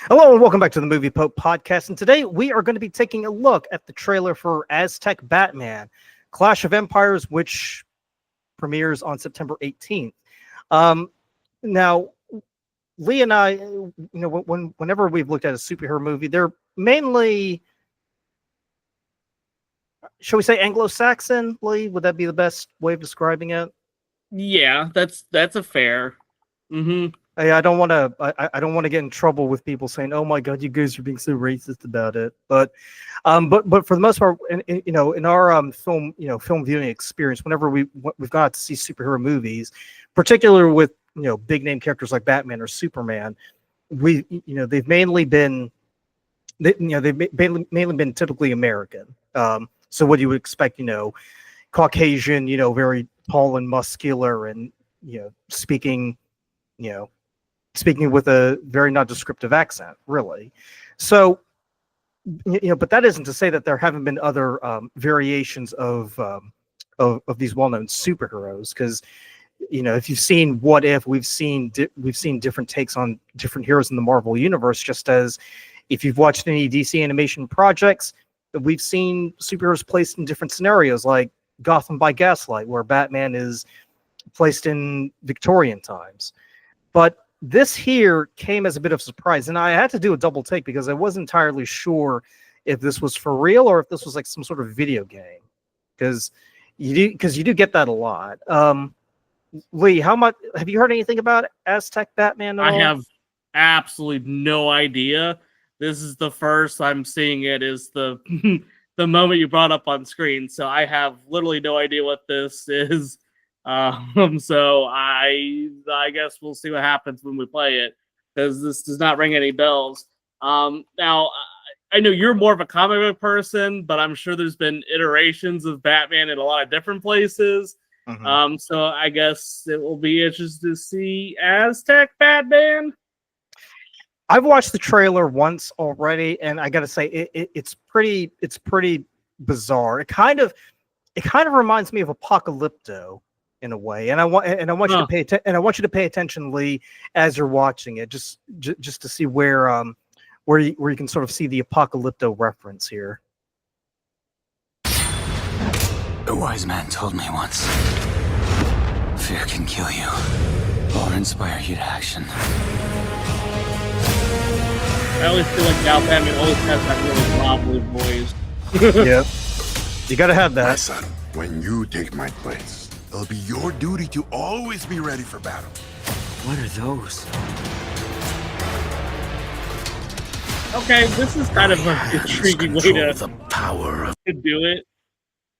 Hello and welcome back to the Movie Pope Podcast. And today we are going to be taking a look at the trailer for Aztec Batman, Clash of Empires, which premieres on September 18th. Now, Lee and I, whenever we've looked at a superhero movie, they're mainly, shall we say, Anglo-Saxon. Lee, would that be the best way of describing it? Yeah, that's a fair. I don't want to. I don't want to get in trouble with people saying, "Oh my God, you guys are being so racist about it." But for the most part, in our film viewing experience, whenever we've gone out to see superhero movies, particularly with big name characters like Batman or Superman, they've mainly been typically American. So what you would expect, Caucasian, very tall and muscular, and speaking with a very not descriptive accent, really. So, but that isn't to say that there haven't been other variations of these well-known superheroes, because if you've seen What If, we've seen different takes on different heroes in the Marvel universe. Just as if you've watched any DC animation projects, we've seen superheroes placed in different scenarios, like Gotham by Gaslight, where Batman is placed in Victorian times. But this here came as a bit of a surprise, and I had to do a double take because I wasn't entirely sure if this was for real or if this was like some sort of video game, because you do get that a lot. Lee, how much have you heard anything about Aztec Batman at all? I have absolutely no idea. This is the first I'm seeing it is the the moment you brought up on screen, so I have literally no idea what this is. So I guess we'll see what happens when we play it, because this does not ring any bells. Now I know you're more of a comic book person, but I'm sure there's been iterations of Batman in a lot of different places. So I guess it will be interesting to see Aztec Batman. I've watched the trailer once already, and I gotta say it's pretty bizarre. It kind of reminds me of Apocalypto in a way, and I want you to pay attention, Lee, as you're watching it, just to see where you can sort of see the Apocalypto reference here. A wise man told me once, fear can kill you or inspire you to action. I always feel like now Batman always has that really wobbly voice. Yeah, you gotta have that. My son, when you take my place, it'll be your duty to always be ready for battle. What are those? Okay, this is kind of an intriguing way to the power of do it.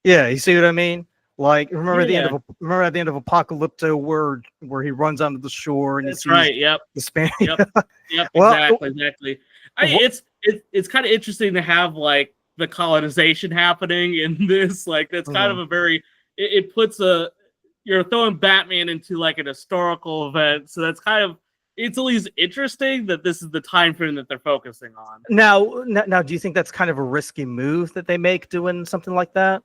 Yeah, you see what I mean? Like, remember at the end of Apocalypto, where he runs onto the shore and that's right. Yep. The Spanish. Yep. Well, exactly. It's kind of interesting to have like the colonization happening in this. Like, that's kind of a very. It puts you're throwing Batman into like an historical event, so that's kind of. It's at least interesting that this is the time frame that they're focusing on. Now, do you think that's kind of a risky move that they make doing something like that?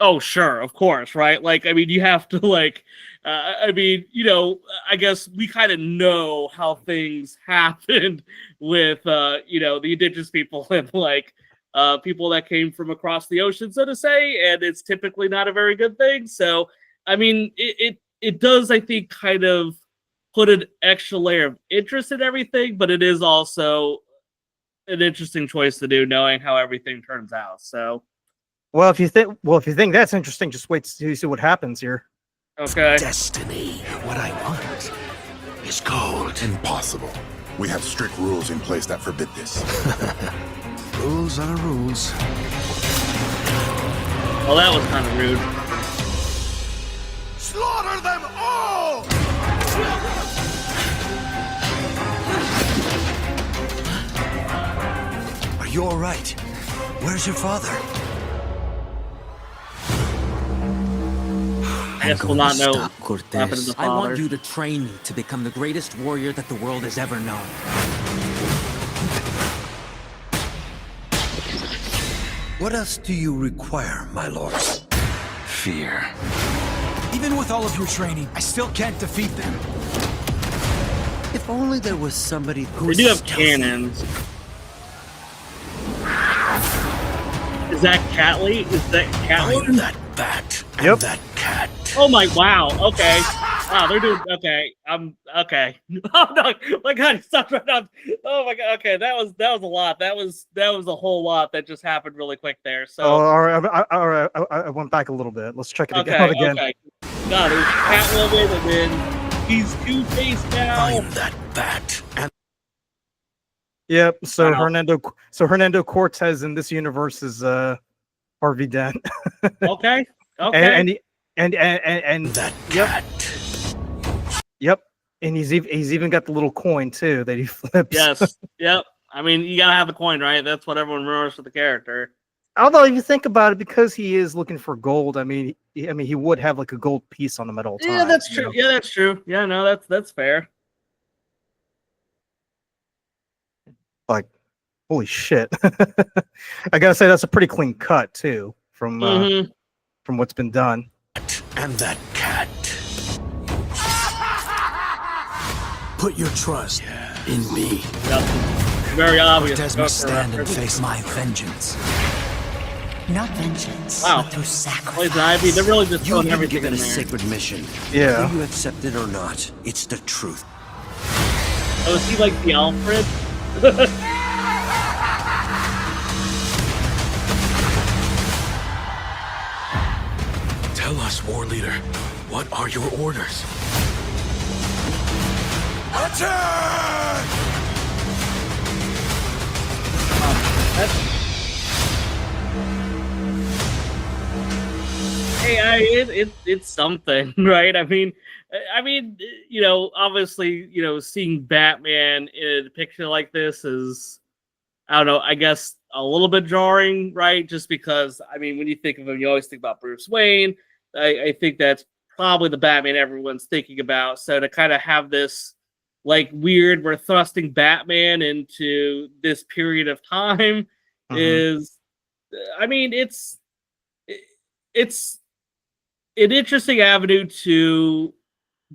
Oh, sure, of course, right? Like, I mean, you have to, like, I guess we kind of know how things happened with, the indigenous people and, like, people that came from across the ocean, so to say, and it's typically not a very good thing. So, I mean, it does, I think, kind of put an extra layer of interest in everything, but it is also an interesting choice to do, knowing how everything turns out. So. Well, if you think that's interesting, just wait to see what happens here. Okay. Destiny. What I want is gold. Impossible. We have strict rules in place that forbid this. Rules are rules. Well, that was kind of rude. Slaughter them all! Are you all right? Where's your father? I guess we'll not know Stop what happened to Cortez. the I want father. you to train me to become the greatest warrior that the world has ever known. What else do you require, my lords? Fear. Even with all of your training, I still can't defeat them. If only there was somebody who They was do have stealthy. cannons. Is that Catley? Is that Catley? Find that bat and Yep. that cat. Oh my! Wow. Okay. Wow, they're doing okay. Okay. Oh no! My God! Stop right now. Oh my God. Okay, that was a lot. That was a whole lot that just happened really quick there. So all right, I went back a little bit. Let's check it okay, out again. okay. God, there's Catwoman, and then he's Two-Face now. Find that bat and Yep. So Wow. Hernando Cortez in this universe is Harvey Dent. Okay. Okay. and that Yep. cat. Yep. And he's even got the little coin too that he flips. Yes. Yep. I mean, you gotta have the coin, right? That's what everyone remembers for the character. Although if you think about it, because he is looking for gold, I mean, he would have like a gold piece on him at all times. Yeah, that's you true. know? Yeah, that's true. Yeah, no, that's fair. Like, holy shit! I gotta say that's a pretty clean cut too from what's been done. And that cat. Put your trust in me. Yep. Very obvious. Cortez Go must for stand and reference. face my vengeance. Not vengeance, Wow. but through sacrifice. Poison Ivy, they're really just You've throwing been everything given in a there. sacred mission. Yeah. Whether you accept it or not, it's the truth. Oh, is he like the Alfred? Tell us, war leader, what are your orders? Attack! Hey, it's something, right? I mean, you know, obviously, you know, seeing Batman in a picture like this is, I don't know, I guess a little bit jarring, right? Just because, I mean, when you think of him, you always think about Bruce Wayne. I think that's probably the Batman everyone's thinking about. So to kind of have this, like, weird, we're thrusting Batman into this period of time is, I mean, it's an interesting avenue to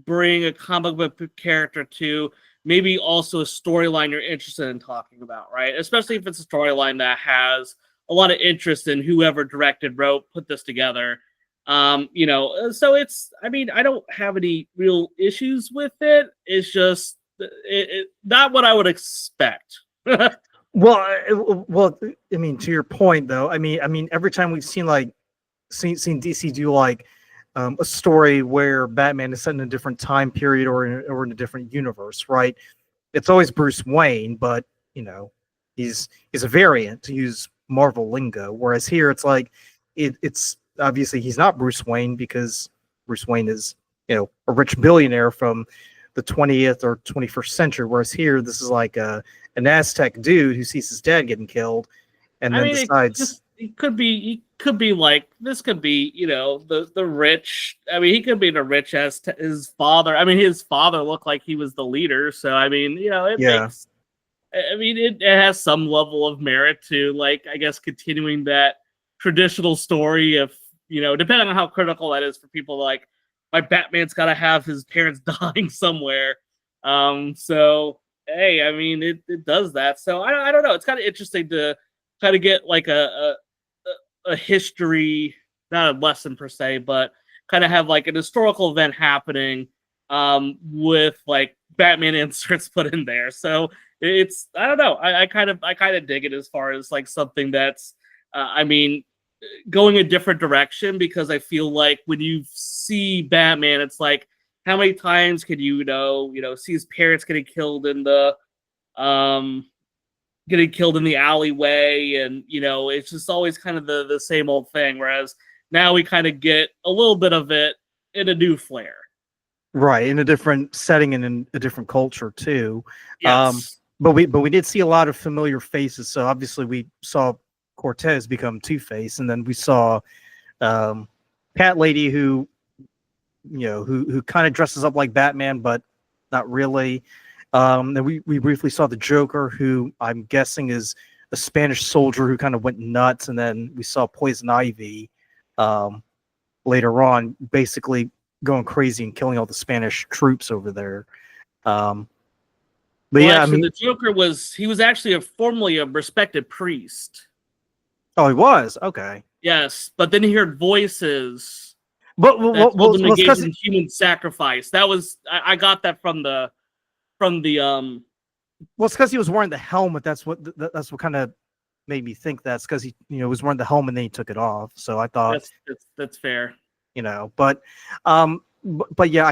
bring a comic book character to, maybe also a storyline you're interested in talking about, right? Especially if it's a storyline that has a lot of interest in whoever directed, wrote, put this together. You know, so it's, I mean, I don't have any real issues with it. It's just not what I would expect. Well, I mean, to your point though, I mean, every time we've seen DC do like a story where Batman is set in a different time period or in a different universe, right? It's always Bruce Wayne, but you know, he's a variant, to use Marvel lingo. Whereas here, it's like it's obviously he's not Bruce Wayne, because Bruce Wayne is, you know, a rich billionaire from the 20th or 21st century. Whereas here, this is like an Aztec dude who sees his dad getting killed, and then decides. He could be like, this could be, you know, the rich. I mean, he could be the rich as his father. I mean, his father looked like he was the leader. So, I mean, you know, it makes, I mean, it has some level of merit to, like, I guess, continuing that traditional story of, you know, depending on how critical that is for people, like, my Batman's got to have his parents dying somewhere. So, hey, I mean, it does that. So, I don't know. It's kind of interesting to kind of get like a history, not a lesson per se, but kind of have like an historical event happening with like Batman inserts put in there. So it's, I don't know, I kind of dig it as far as like something that's I mean, going a different direction, because I feel like when you see Batman, it's like, how many times can you know see his parents getting killed in the alleyway, and you know, it's just always kind of the same old thing. Whereas now we kind of get a little bit of it in a new flair, Right, in a different setting and in a different culture too. yes. But we did see a lot of familiar faces. So obviously we saw Cortez become Two-Face, and then we saw Cat Lady, who, you know, who kind of dresses up like Batman, but not really. Then we briefly saw the Joker, who I'm guessing is a Spanish soldier who kind of went nuts, and then we saw Poison Ivy later on, basically going crazy and killing all the Spanish troops over there. But Well, yeah, actually, I mean, the Joker he was actually formerly a respected priest. oh, he was okay. Yes, but then he heard voices But that told him to it's give 'cause him human sacrifice. That was I got that from the well, it's because he was wearing the helmet. That's what kind of made me think that's because he was wearing the helmet and then he took it off. So I thought that's fair. But yeah,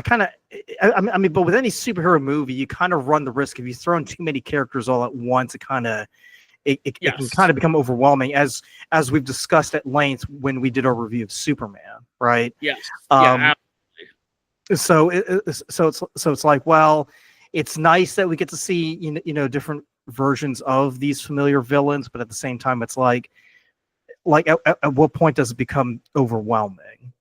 I mean, but with any superhero movie, you kind of run the risk if you throw in too many characters all at once. It kind of it can kind of become overwhelming, as we've discussed at length when we did our review of Superman, right? Yes. So it's like, well, it's nice that we get to see different versions of these familiar villains, but at the same time, it's like at what point does it become overwhelming?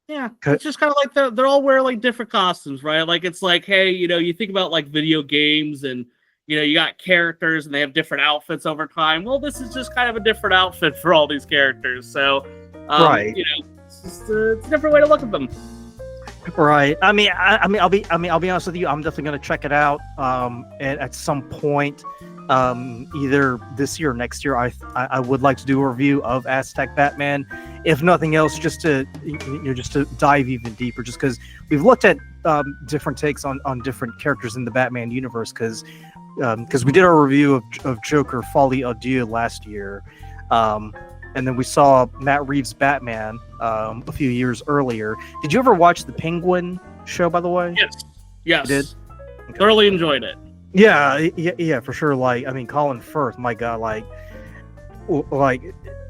Yeah, it's just kind of like they're all wearing like different costumes, right? Like it's like, hey, you think about like video games and you got characters and they have different outfits over time. Well, this is just kind of a different outfit for all these characters. So, right. It's just it's a different way to look at them. Right. I mean, I'll be honest with you. I'm definitely going to check it out. And at some point, either this year or next year, I would like to do a review of Aztec Batman. If nothing else, just to dive even deeper, just because we've looked at different takes on different characters in the Batman universe. Because we did our review of Joker Folie à Deux last year. And then we saw Matt Reeves' Batman a few years earlier. Did you ever watch the Penguin show, by the way? Yes. You did? Okay. Thoroughly enjoyed it. Yeah, for sure. Like, I mean, Colin Firth, my God, like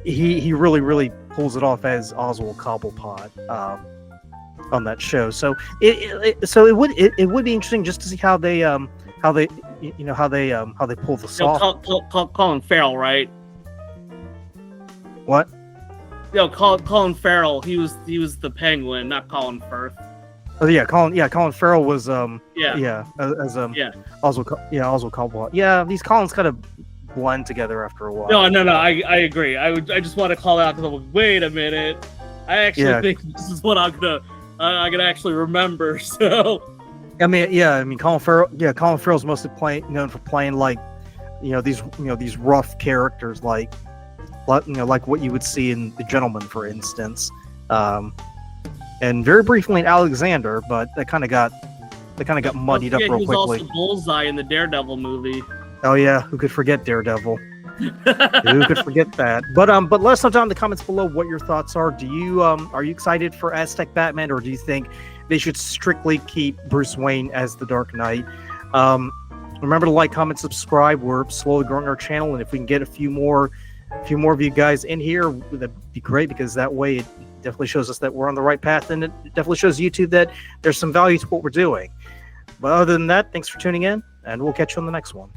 he really pulls it off as Oswald Cobblepot on that show. So it would be interesting just to see how they pull this off. Colin Farrell, right? What? Colin Farrell. He was the Penguin, not Colin Firth. Oh yeah, Colin Farrell was Oswald Oswald Cobblepot. Yeah, these Collins kind of blend together after a while. No, I agree. I just want to call out because I'm like, wait a minute. I actually think this is what I'm gonna actually remember. So I mean Colin Farrell's mostly known for playing like these rough characters like what you would see in The Gentleman, for instance, and very briefly in Alexander, but that kind of got muddied up real quickly. He was also Bullseye in the Daredevil movie. Oh yeah, who could forget Daredevil? Who could forget that? But let us know down in the comments below what your thoughts are. Are you excited for Aztec Batman, or do you think they should strictly keep Bruce Wayne as the Dark Knight? Remember to like, comment, subscribe. We're slowly growing our channel, and if we can get a few more of you guys in here, that'd be great, because that way it definitely shows us that we're on the right path, and it definitely shows YouTube that there's some value to what we're doing. But other than that, thanks for tuning in, and we'll catch you on the next one.